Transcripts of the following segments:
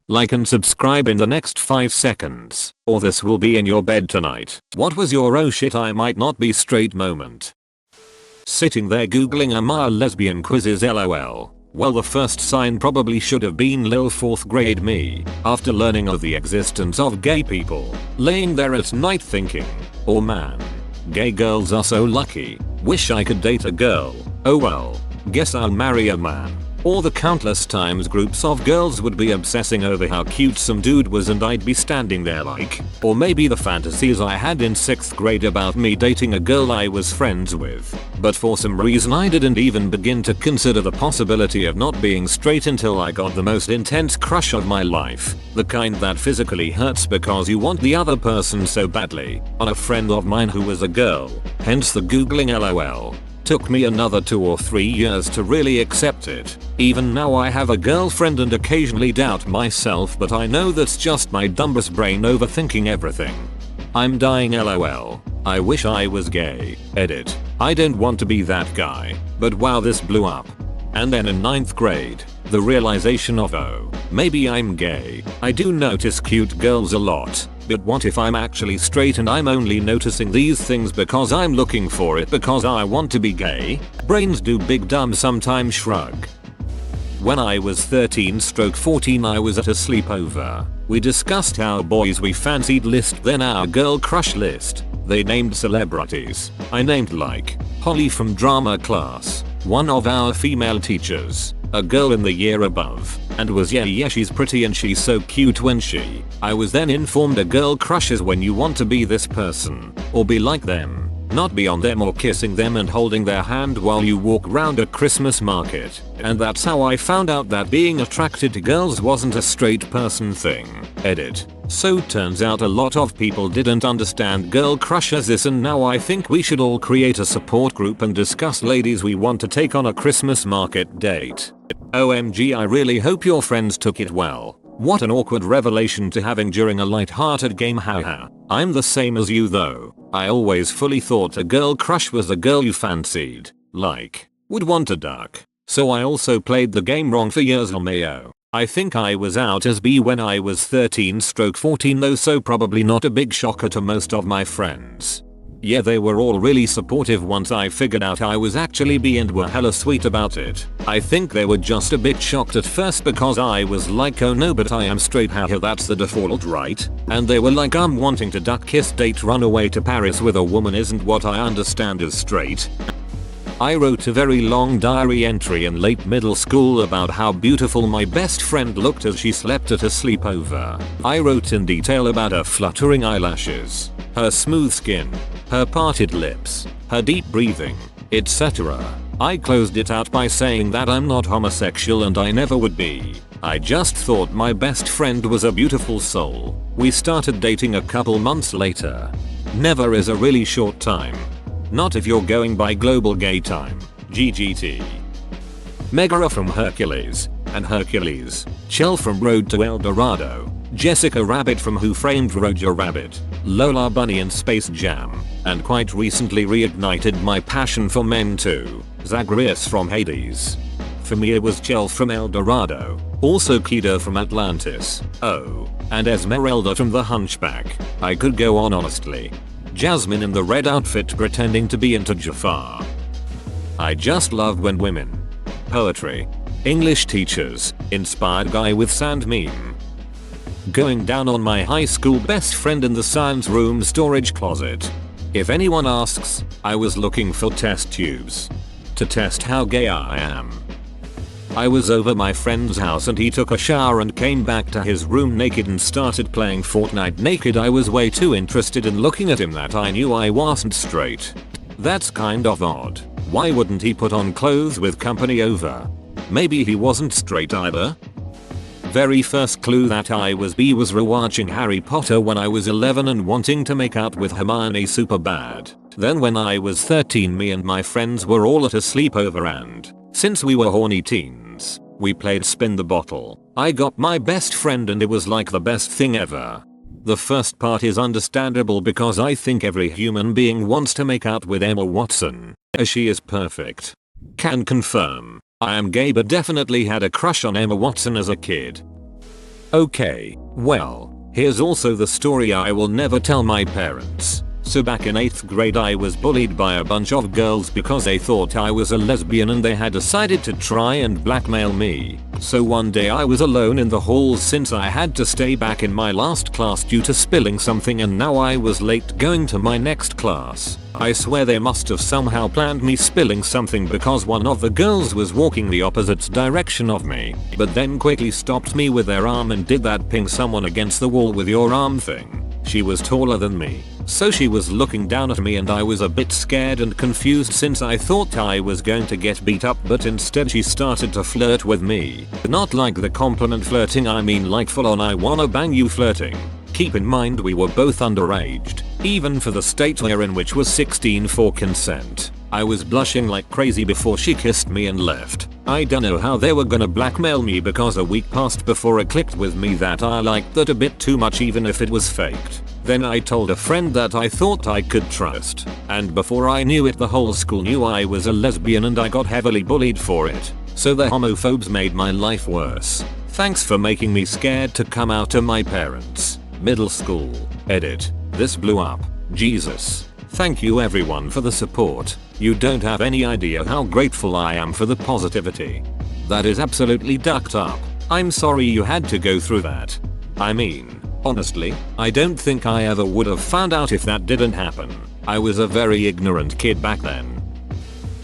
Like and subscribe in the next 5 seconds, or this will be in your bed tonight. What was your oh shit I might not be straight moment? Sitting there googling am I a lesbian quizzes lol. Well, the first sign probably should have been lil 4th grade me, after learning of the existence of gay people, laying there at night thinking, oh man, gay girls are so lucky, wish I could date a girl, oh well, guess I'll marry a man. Or the countless times groups of girls would be obsessing over how cute some dude was and I'd be standing there like, or maybe the fantasies I had in 6th grade about me dating a girl I was friends with, but for some reason I didn't even begin to consider the possibility of not being straight until I got the most intense crush of my life, the kind that physically hurts because you want the other person so badly, on a friend of mine who was a girl, hence the googling lol. Took me another 2 or 3 years to really accept it. Even now I have a girlfriend and occasionally doubt myself, but I know that's just my dumbest brain overthinking everything. I'm dying lol. I wish I was gay. Edit. I don't want to be that guy. But wow, this blew up. And then in 9th grade, the realization of oh, maybe I'm gay. I do notice cute girls a lot. But what if I'm actually straight and I'm only noticing these things because I'm looking for it because I want to be gay? Brains do big dumb sometimes shrug. When I was 13/14 I was at a sleepover. We discussed our boys we fancied list then our girl crush list. They named celebrities. I named like Holly from drama class, one of our female teachers, a girl in the year above, and was yeah she's pretty and she's so cute when she. I was then informed a girl crushes when you want to be this person, or be like them, not be on them or kissing them and holding their hand while you walk round a Christmas market, and that's how I found out that being attracted to girls wasn't a straight person thing. Edit. So turns out a lot of people didn't understand girl crush as this, and now I think we should all create a support group and discuss ladies we want to take on a Christmas market date. OMG, I really hope your friends took it well. What an awkward revelation to having during a light-hearted game, haha. I'm the same as you though. I always fully thought a girl crush was a girl you fancied, like, would want a duck. So I also played the game wrong for years on Mayo. I think I was out as B when I was 13/14 though, so probably not a big shocker to most of my friends. Yeah, they were all really supportive once I figured out I was actually B and were hella sweet about it. I think they were just a bit shocked at first because I was like, oh no, but I am straight, haha, that's the default, right? And they were like, wanting to duck kiss date run away to Paris with a woman isn't what I understand as straight. I wrote a very long diary entry in late middle school about how beautiful my best friend looked as she slept at a sleepover. I wrote in detail about her fluttering eyelashes, her smooth skin, her parted lips, her deep breathing, etc. I closed it out by saying that I'm not homosexual and I never would be. I just thought my best friend was a beautiful soul. We started dating a couple months later. Never is a really short time. Not if you're going by global gay time, GGT. Megara from Hercules, and Hercules, Chell from Road to El Dorado, Jessica Rabbit from Who Framed Roger Rabbit, Lola Bunny in Space Jam, and quite recently reignited my passion for men too, Zagreus from Hades. For me it was Chell from El Dorado, also Kido from Atlantis, oh, and Esmeralda from The Hunchback. I could go on honestly. Jasmine in the red outfit pretending to be into Jafar. I just love when women. Poetry. English teachers. Inspired guy with sand meme. Going down on my high school best friend in the science room storage closet. If anyone asks, I was looking for test tubes. To test how gay I am. I was over my friend's house and he took a shower and came back to his room naked and started playing Fortnite naked. I was way too interested in looking at him that I knew I wasn't straight. That's kind of odd. Why wouldn't he put on clothes with company over? Maybe he wasn't straight either? Very first clue that I was B was rewatching Harry Potter when I was 11 and wanting to make out with Hermione super bad. Then when I was 13 me and my friends were all at a sleepover and, since we were horny teens, we played spin the bottle. I got my best friend and it was like the best thing ever. The first part is understandable because I think every human being wants to make out with Emma Watson, as she is perfect. Can confirm. I am gay but definitely had a crush on Emma Watson as a kid. Okay, well, here's also the story I will never tell my parents. So back in 8th grade I was bullied by a bunch of girls because they thought I was a lesbian and they had decided to try and blackmail me. So one day I was alone in the halls since I had to stay back in my last class due to spilling something, and now I was late going to my next class. I swear they must have somehow planned me spilling something because one of the girls was walking the opposite direction of me, but then quickly stopped me with their arm and did that ping someone against the wall with your arm thing. She was taller than me, so she was looking down at me and I was a bit scared and confused since I thought I was going to get beat up, but instead she started to flirt with me. Not like the compliment flirting, I mean like full on I wanna bang you flirting. Keep in mind we were both underaged, even for the state we're in, which was 16 for consent. I was blushing like crazy before she kissed me and left. I don't know how they were gonna blackmail me because a week passed before it clicked with me that I liked that a bit too much even if it was faked. Then I told a friend that I thought I could trust, and before I knew it the whole school knew I was a lesbian and I got heavily bullied for it. So the homophobes made my life worse. Thanks for making me scared to come out to my parents. Middle school. Edit. This blew up. Jesus. Thank you everyone for the support. You don't have any idea how grateful I am for the positivity. That is absolutely ducked up. I'm sorry you had to go through that. I mean, honestly, I don't think I ever would have found out if that didn't happen. I was a very ignorant kid back then.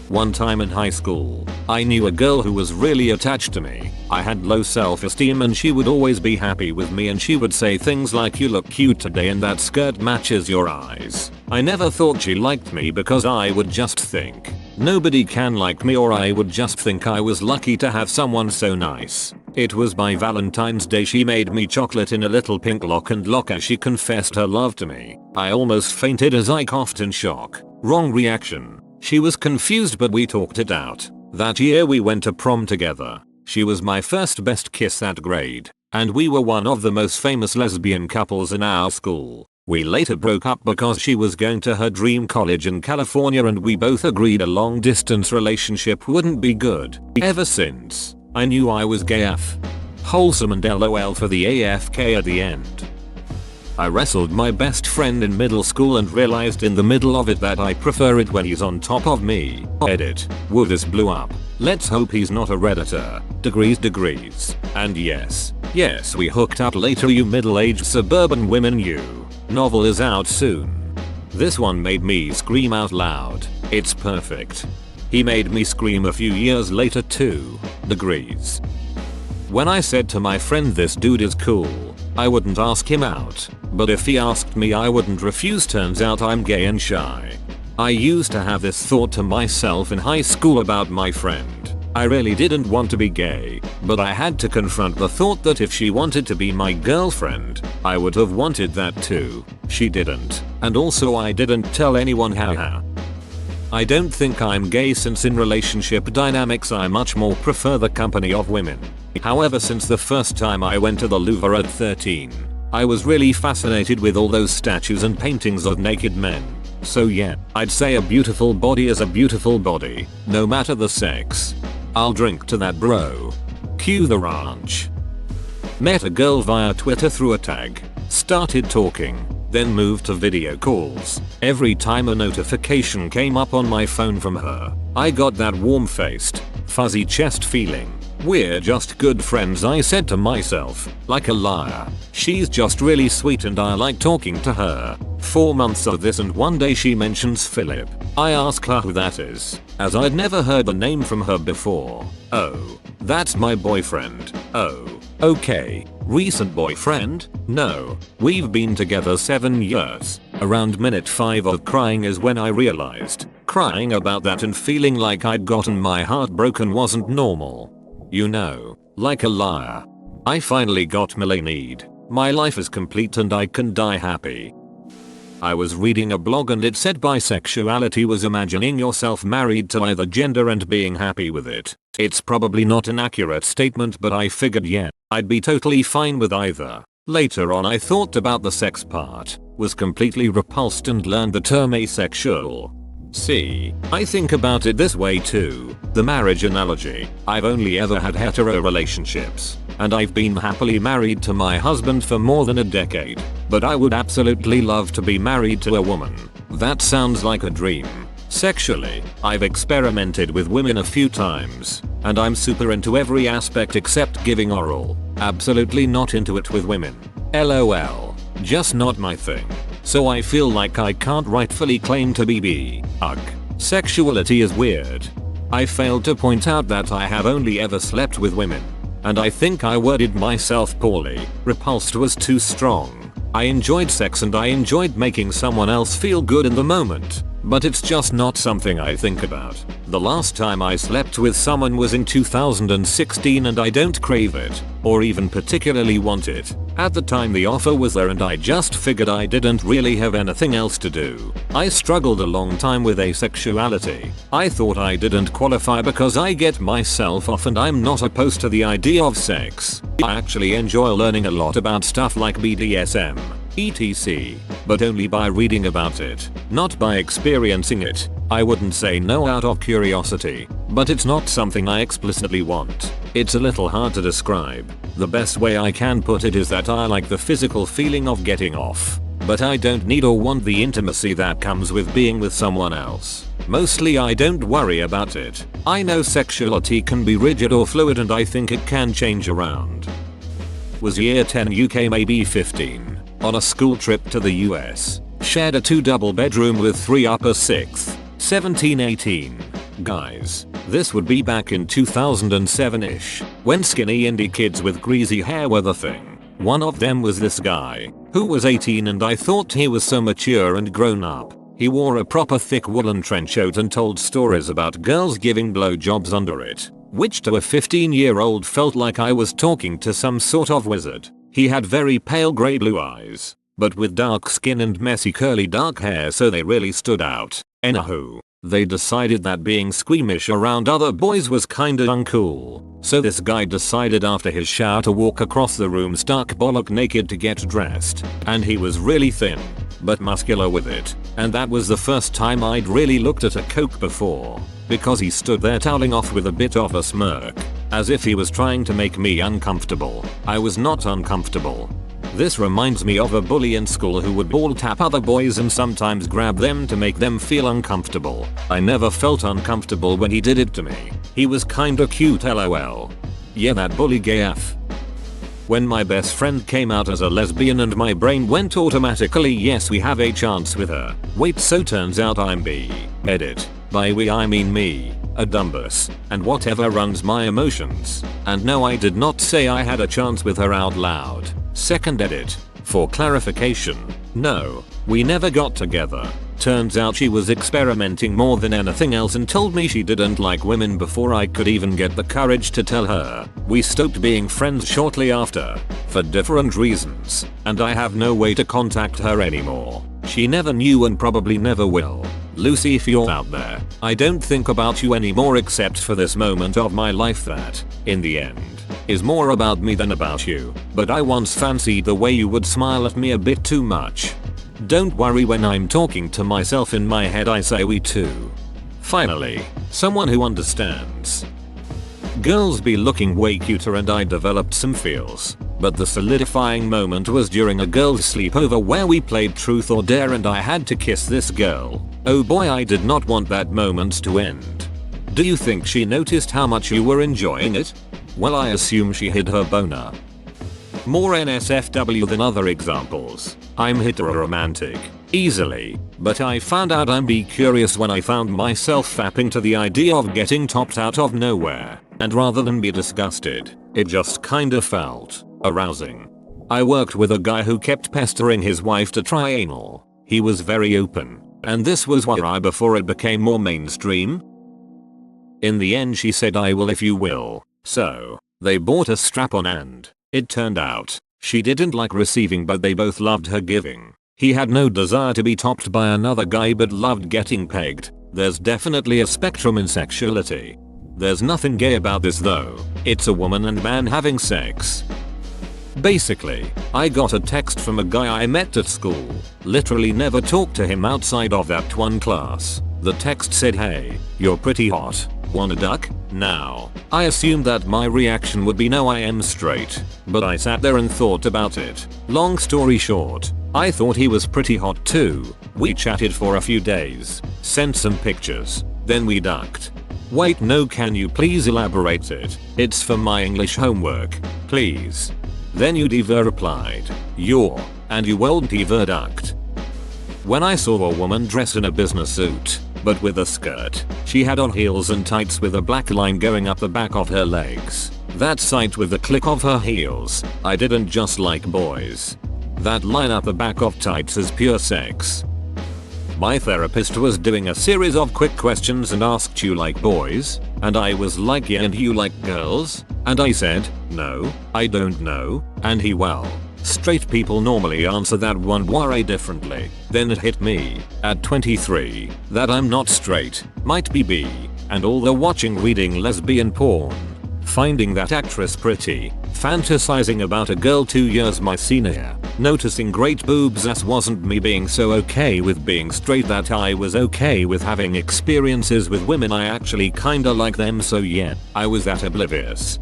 One time in high school, I knew a girl who was really attached to me. I had low self-esteem and she would always be happy with me and she would say things like, "You look cute today and that skirt matches your eyes." I never thought she liked me because I would just think, nobody can like me, or I would just think I was lucky to have someone so nice. It was by Valentine's Day she made me chocolate in a little pink lock and lock as she confessed her love to me. I almost fainted as I coughed in shock. Wrong reaction. She was confused but we talked it out. That year we went to prom together. She was my first best kiss that grade, and we were one of the most famous lesbian couples in our school. We later broke up because she was going to her dream college in California and we both agreed a long distance relationship wouldn't be good. Ever since, I knew I was gay AF. Wholesome and LOL for the AFK at the end. I wrestled my best friend in middle school and realized in the middle of it that I prefer it when he's on top of me. Edit. Woo, this blew up. Let's hope he's not a redditor. Degrees. And yes, we hooked up later, you middle-aged suburban women you. Novel is out soon. This one made me scream out loud. It's perfect. He made me scream a few years later too. Degrees. When I said to my friend this dude is cool, I wouldn't ask him out, but if he asked me I wouldn't refuse. Turns out I'm gay and shy. I used to have this thought to myself in high school about my friend. I really didn't want to be gay, but I had to confront the thought that if she wanted to be my girlfriend, I would have wanted that too. She didn't, and also I didn't tell anyone, haha. I don't think I'm gay since in relationship dynamics I much more prefer the company of women. However, since the first time I went to the Louvre at 13, I was really fascinated with all those statues and paintings of naked men. So yeah, I'd say a beautiful body is a beautiful body, no matter the sex. I'll drink to that, bro. Cue the ranch. Met a girl via Twitter through a tag. Started talking, then moved to video calls. Every time a notification came up on my phone from her, I got that warm-faced, fuzzy chest feeling. We're just good friends, I said to myself, like a liar. She's just really sweet and I like talking to her. 4 months of this and one day she mentions Philip. I ask her who that is, as I'd never heard the name from her before. Oh, that's my boyfriend. Oh, okay. Recent boyfriend? No, we've been together 7 years. Around minute 5 of crying is when I realized, crying about that and feeling like I'd gotten my heart broken wasn't normal. You know, like a liar. I finally got my need. My life is complete and I can die happy. I was reading a blog and it said bisexuality was imagining yourself married to either gender and being happy with it. It's probably not an accurate statement, but I figured yeah, I'd be totally fine with either. Later on I thought about the sex part, was completely repulsed and learned the term asexual. See, I think about it this way too. The marriage analogy. I've only ever had hetero relationships. and I've been happily married to my husband for more than a decade. But I would absolutely love to be married to a woman. That sounds like a dream. Sexually, I've experimented with women a few times, and I'm super into every aspect except giving oral. Absolutely not into it with women. LOL. Just not my thing. So I feel like I can't rightfully claim to be bi. Ugh. Sexuality is weird. I failed to point out that I have only ever slept with women. And I think I worded myself poorly. Repulsed was too strong. I enjoyed sex and I enjoyed making someone else feel good in the moment. But it's just not something I think about. The last time I slept with someone was in 2016 and I don't crave it, or even particularly want it. At the time the offer was there and I just figured I didn't really have anything else to do. I struggled a long time with asexuality. I thought I didn't qualify because I get myself off and I'm not opposed to the idea of sex. I actually enjoy learning a lot about stuff like BDSM. etc. But only by reading about it, not by experiencing it. I wouldn't say no out of curiosity, but it's not something I explicitly want. It's a little hard to describe. The best way I can put it is that I like the physical feeling of getting off, but I don't need or want the intimacy that comes with being with someone else. Mostly I don't worry about it. I know sexuality can be rigid or fluid and I think it can change around. Was year 10 UK maybe 15. On a school trip to the US. Shared a 2 double bedroom with 3 upper 6th. 17-18. Guys. This would be back in 2007ish. When skinny indie kids with greasy hair were the thing. One of them was this guy, who was 18 and I thought he was so mature and grown up. He wore a proper thick woolen trench coat and told stories about girls giving blowjobs under it. Which to a 15-year-old felt like I was talking to some sort of wizard. He had very pale grey blue eyes, but with dark skin and messy curly dark hair so they really stood out. Anywho, they decided that being squeamish around other boys was kinda uncool. So this guy decided after his shower to walk across the room stark bollock naked to get dressed. And he was really thin, but muscular with it. And that was the first time I'd really looked at a coke before. Because he stood there toweling off with a bit of a smirk. As if he was trying to make me uncomfortable. I was not uncomfortable. This reminds me of a bully in school who would ball tap other boys and sometimes grab them to make them feel uncomfortable. I never felt uncomfortable when he did it to me. He was kinda cute lol. Yeah, that bully gay af. When my best friend came out as a lesbian and my brain went automatically yes we have a chance with her. Wait, so turns out I'm bi. Edit. By we I mean me. A dumbus, and whatever runs my emotions. And no, I did not say I had a chance with her out loud. Second edit. For clarification, no, we never got together. Turns out she was experimenting more than anything else and told me she didn't like women before I could even get the courage to tell her. We stopped being friends shortly after, for different reasons, and I have no way to contact her anymore. She never knew and probably never will. Lucy, if you're out there, I don't think about you anymore except for this moment of my life that, in the end, is more about me than about you. But I once fancied the way you would smile at me a bit too much. Don't worry, when I'm talking to myself in my head I say we too. Finally, someone who understands. Girls be looking way cuter and I developed some feels. But the solidifying moment was during a girl's sleepover where we played truth or dare and I had to kiss this girl. Oh boy, I did not want that moment to end. Do you think she noticed how much you were enjoying it? Well, I assume she hid her boner. More NSFW than other examples. I'm heteroromantic. Easily. But I found out I'm be curious when I found myself fapping to the idea of getting topped out of nowhere. And rather than be disgusted, it just kinda felt arousing. I worked with a guy who kept pestering his wife to try anal. He was very open. And this was why before it became more mainstream. In the end she said I will if you will. So, they bought a strap-on and, it turned out, she didn't like receiving but they both loved her giving. He had no desire to be topped by another guy but loved getting pegged. There's definitely a spectrum in sexuality. There's nothing gay about this though. It's a woman and man having sex. Basically, I got a text from a guy I met at school. Literally never talked to him outside of that one class. The text said, "Hey, you're pretty hot. Wanna duck?" Now, I assumed that my reaction would be no, I am straight, but I sat there and thought about it. Long story short, I thought he was pretty hot too. We chatted for a few days, sent some pictures, then we ducked. Wait, no, can you please elaborate it? It's for my English homework, please. Then you diva replied, and you won't diva ducked. When I saw a woman dressed in a business suit, but with a skirt, she had on heels and tights with a black line going up the back of her legs. That sight with the click of her heels, I didn't just like boys. That line up the back of tights is pure sex. My therapist was doing a series of quick questions and asked, you like boys? And I was like, yeah, and you like girls? And I said, no, I don't know. And he, well, straight people normally answer that one very differently. Then it hit me, at 23, that I'm not straight, might be bi, and although reading lesbian porn, finding that actress pretty, fantasizing about a girl 2 years my senior, noticing great boobs, as wasn't me being so okay with being straight that I was okay with having experiences with women I actually kinda like them, so yeah, I was that oblivious.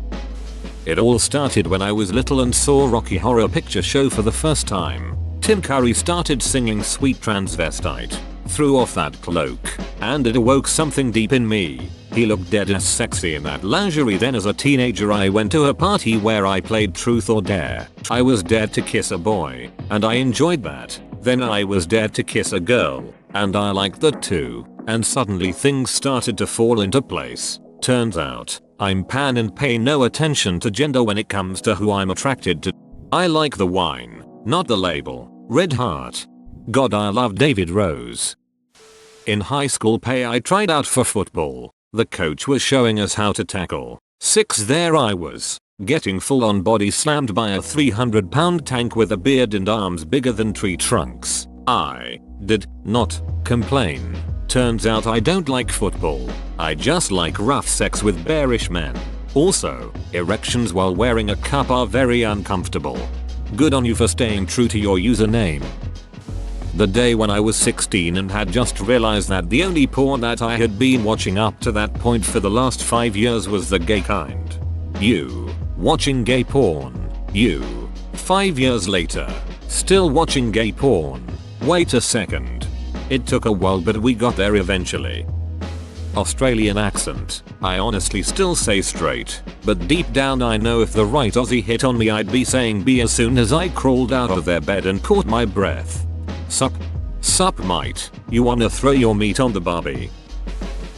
It all started when I was little and saw Rocky Horror Picture Show for the first time. Tim Curry started singing Sweet Transvestite, threw off that cloak, and it awoke something deep in me. He looked dead as sexy in that lingerie. Then as a teenager I went to a party where I played Truth or Dare. I was dared to kiss a boy, and I enjoyed that. Then I was dared to kiss a girl, and I liked that too, and suddenly things started to fall into place. Turns out, I'm pan and pay no attention to gender when it comes to who I'm attracted to. I like the wine, not the label. Red Heart. God, I love David Rose. In high school I tried out for football. The coach was showing us how to tackle. There I was, getting full on body slammed by a 300-pound tank with a beard and arms bigger than tree trunks. I did not complain. Turns out I don't like football. I just like rough sex with bearish men. Also, erections while wearing a cup are very uncomfortable. Good on you for staying true to your username. The day when I was 16 and had just realized that the only porn that I had been watching up to that point for the last 5 years was the gay kind. You, watching gay porn. You, 5 years later, still watching gay porn. Wait a second. It took a while but we got there eventually. Australian accent. I honestly still say straight, but deep down I know if the right Aussie hit on me I'd be saying B as soon as I crawled out of their bed and caught my breath. Sup mate, you wanna throw your meat on the barbie?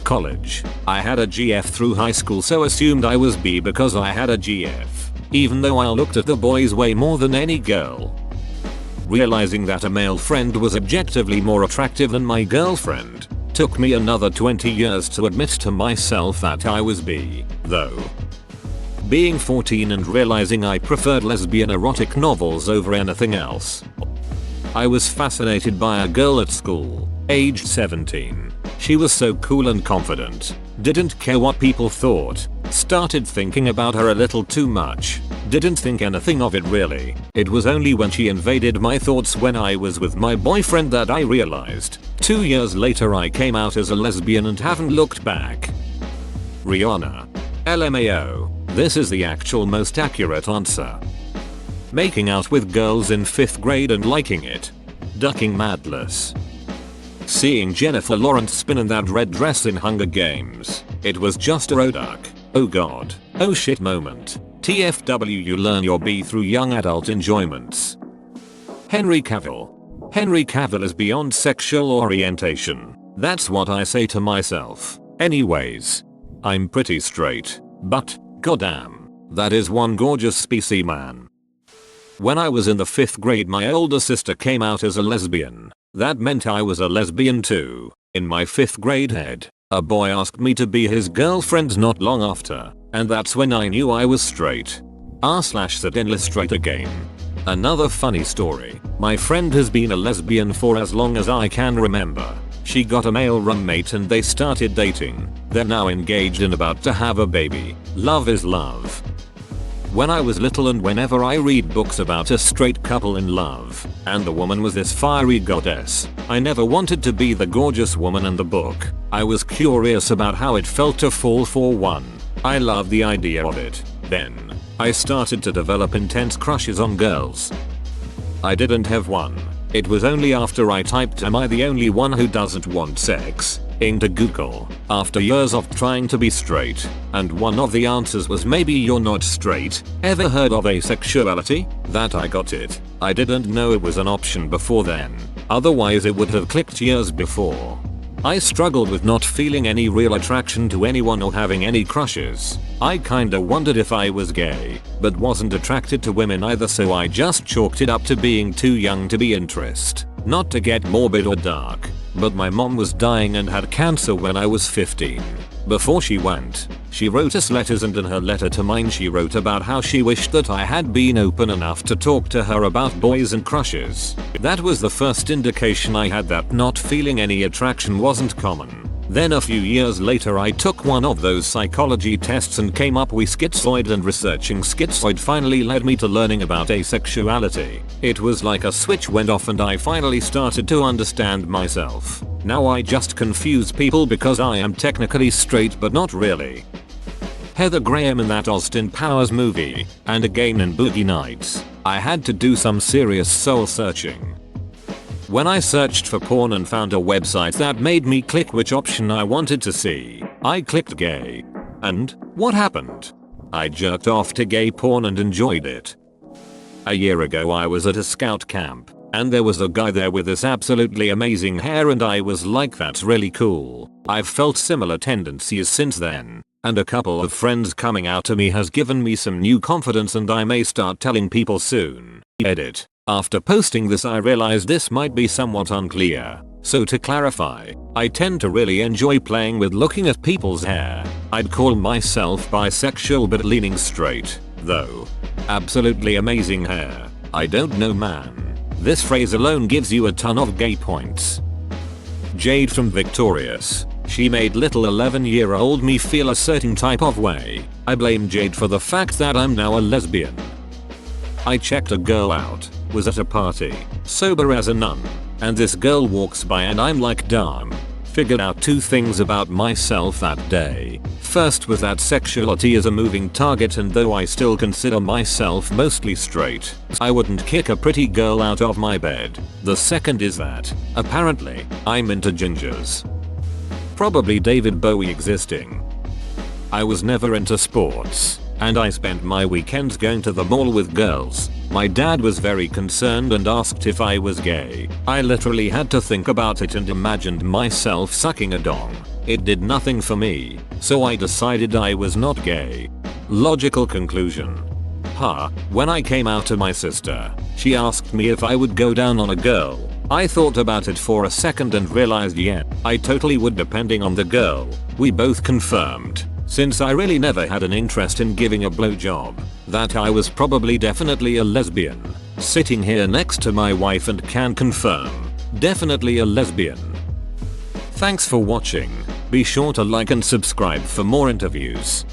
College. I had a GF through high school, so assumed I was B because I had a GF, even though I looked at the boys way more than any girl. Realizing that a male friend was objectively more attractive than my girlfriend, took me another 20 years to admit to myself that I was bi, though. Being 14 and realizing I preferred lesbian erotic novels over anything else. I was fascinated by a girl at school, aged 17. She was so cool and confident, didn't care what people thought, started thinking about her a little too much, didn't think anything of it really. It was only when she invaded my thoughts when I was with my boyfriend that I realized. 2 years later I came out as a lesbian and haven't looked back. Rihanna. LMAO. This is the actual most accurate answer. Making out with girls in 5th grade and liking it. Ducking madness. Seeing Jennifer Lawrence spin in that red dress in Hunger Games. It was just a duck. Oh god. Oh shit moment. TFW, you learn your B through young adult enjoyments. Henry Cavill. Henry Cavill is beyond sexual orientation. That's what I say to myself. Anyways. I'm pretty straight. But, goddamn. That is one gorgeous specimen. When I was in the 5th grade my older sister came out as a lesbian. That meant I was a lesbian too. In my 5th grade head, a boy asked me to be his girlfriend not long after, and that's when I knew I was straight. r/said endless straight again. Another funny story. My friend has been a lesbian for as long as I can remember. She got a male roommate and they started dating. They're now engaged and about to have a baby. Love is love. When I was little and whenever I read books about a straight couple in love, and the woman was this fiery goddess, I never wanted to be the gorgeous woman in the book. I was curious about how it felt to fall for one. I loved the idea of it. Then, I started to develop intense crushes on girls. I didn't have one. It was only after I typed "Am I the only one who doesn't want sex?" into Google, after years of trying to be straight, and one of the answers was "maybe you're not straight, ever heard of asexuality?" that I got it. I didn't know it was an option before then, otherwise it would have clicked years before. I struggled with not feeling any real attraction to anyone or having any crushes. I kinda wondered if I was gay, but wasn't attracted to women either, so I just chalked it up to being too young to be interested. Not to get morbid or dark, but my mom was dying and had cancer when I was 15. Before she went, she wrote us letters, and in her letter to mine she wrote about how she wished that I had been open enough to talk to her about boys and crushes. That was the first indication I had that not feeling any attraction wasn't common. Then a few years later I took one of those psychology tests and came up with schizoid, and researching schizoid finally led me to learning about asexuality. It was like a switch went off and I finally started to understand myself. Now I just confuse people because I am technically straight but not really. Heather Graham in that Austin Powers movie, and again in Boogie Nights. I had to do some serious soul searching. When I searched for porn and found a website that made me click which option I wanted to see, I clicked gay. And what happened? I jerked off to gay porn and enjoyed it. A year ago I was at a scout camp, and there was a guy there with this absolutely amazing hair, and I was like, that's really cool. I've felt similar tendencies since then, and a couple of friends coming out to me has given me some new confidence, and I may start telling people soon. Edit. After posting this I realized this might be somewhat unclear, so to clarify, I tend to really enjoy playing with looking at people's hair. I'd call myself bisexual but leaning straight, though. Absolutely amazing hair. I don't know, man. This phrase alone gives you a ton of gay points. Jade from Victorious. She made little 11-year-old me feel a certain type of way. I blame Jade for the fact that I'm now a lesbian. I checked a girl out, was at a party, sober as a nun, and this girl walks by and I'm like, damn. Figured out two things about myself that day. First was that sexuality is a moving target, and though I still consider myself mostly straight, I wouldn't kick a pretty girl out of my bed. The second is that, apparently, I'm into gingers. Probably David Bowie existing. I was never into sports, and I spent my weekends going to the mall with girls. My dad was very concerned and asked if I was gay. I literally had to think about it and imagined myself sucking a dong. It did nothing for me, so I decided I was not gay. Logical conclusion. When I came out to my sister, she asked me if I would go down on a girl. I thought about it for a second and realized yeah, I totally would depending on the girl. We both confirmed, since I really never had an interest in giving a blowjob, that I was probably definitely a lesbian. Sitting here next to my wife and can confirm, definitely a lesbian. Thanks for watching. Be sure to like and subscribe for more interviews.